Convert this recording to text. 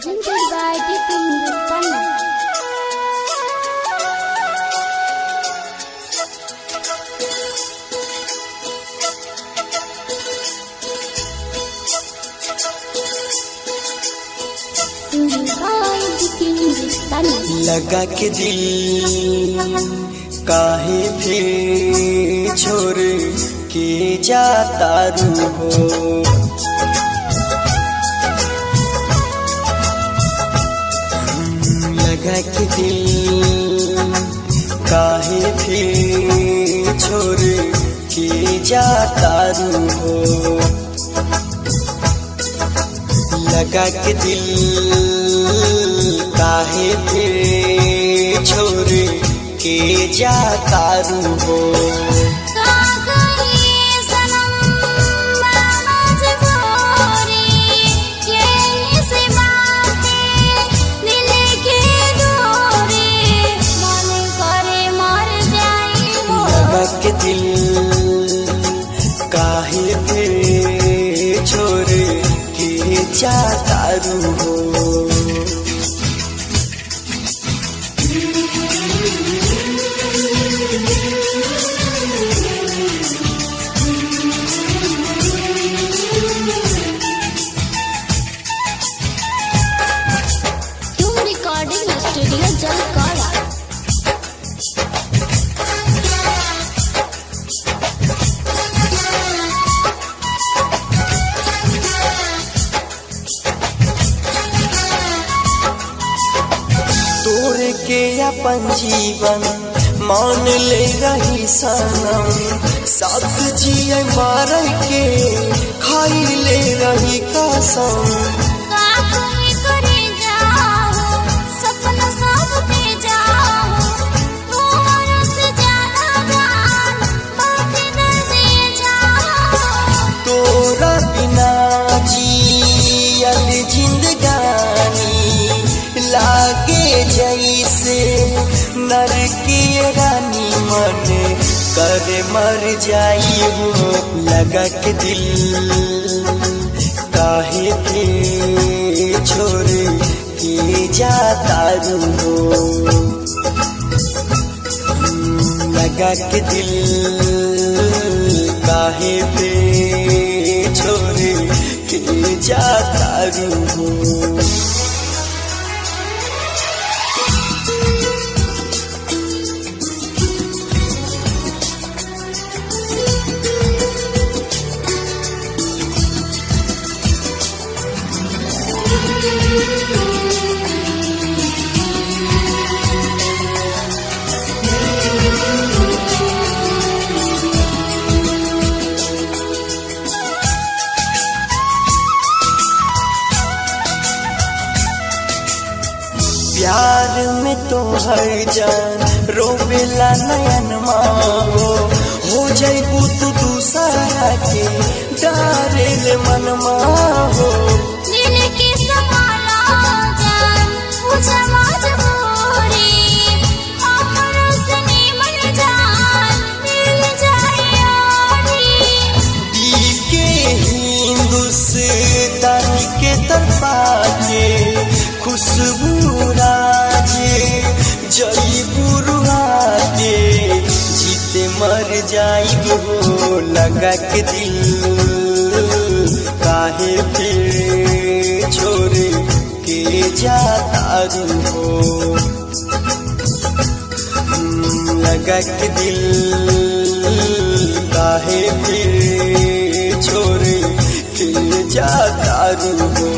presented by Deep Hindustani. लगा के दिल काहे फिर छोड़ के जाता रू हो। लगा के दिल काहे फिर छोड़ के जाता रू हो। लगा के दिल काहे फिर छोड़ के जाता रू हो। लगा के दिल काहे फिर छोड़ के जाता रू हो। तोड़ के अपन जीवन मान ले रही सनम, साथ जिए मार के खाई ले रही कसम। तोरा बिना जियल जिंदगानी लागे जैसे नर की रानी, मन करे मर जाई हो। लगा के दिल काहे के छोड़ के जाता रू हो। लगा के दिल काहे पे छोड़ के जाता रू हो। प्यार में तो हर जान रोवेला नयन हो जाइबू तू दूसरा के डारेल मन हो। दिल की संभाला जान पूछा मजबूरी, हमरो सनी मन जान मिल जाए यारी। दिल के हिंदुस्तान के तरफा के खुशबू राजे जईबू रुआ के जीते मर जाइब हो। लगा के दिल काहे फिर छोड़ के जाता रू हो। लगा के दिल काहे फिर छोड़ के जाता रू हो।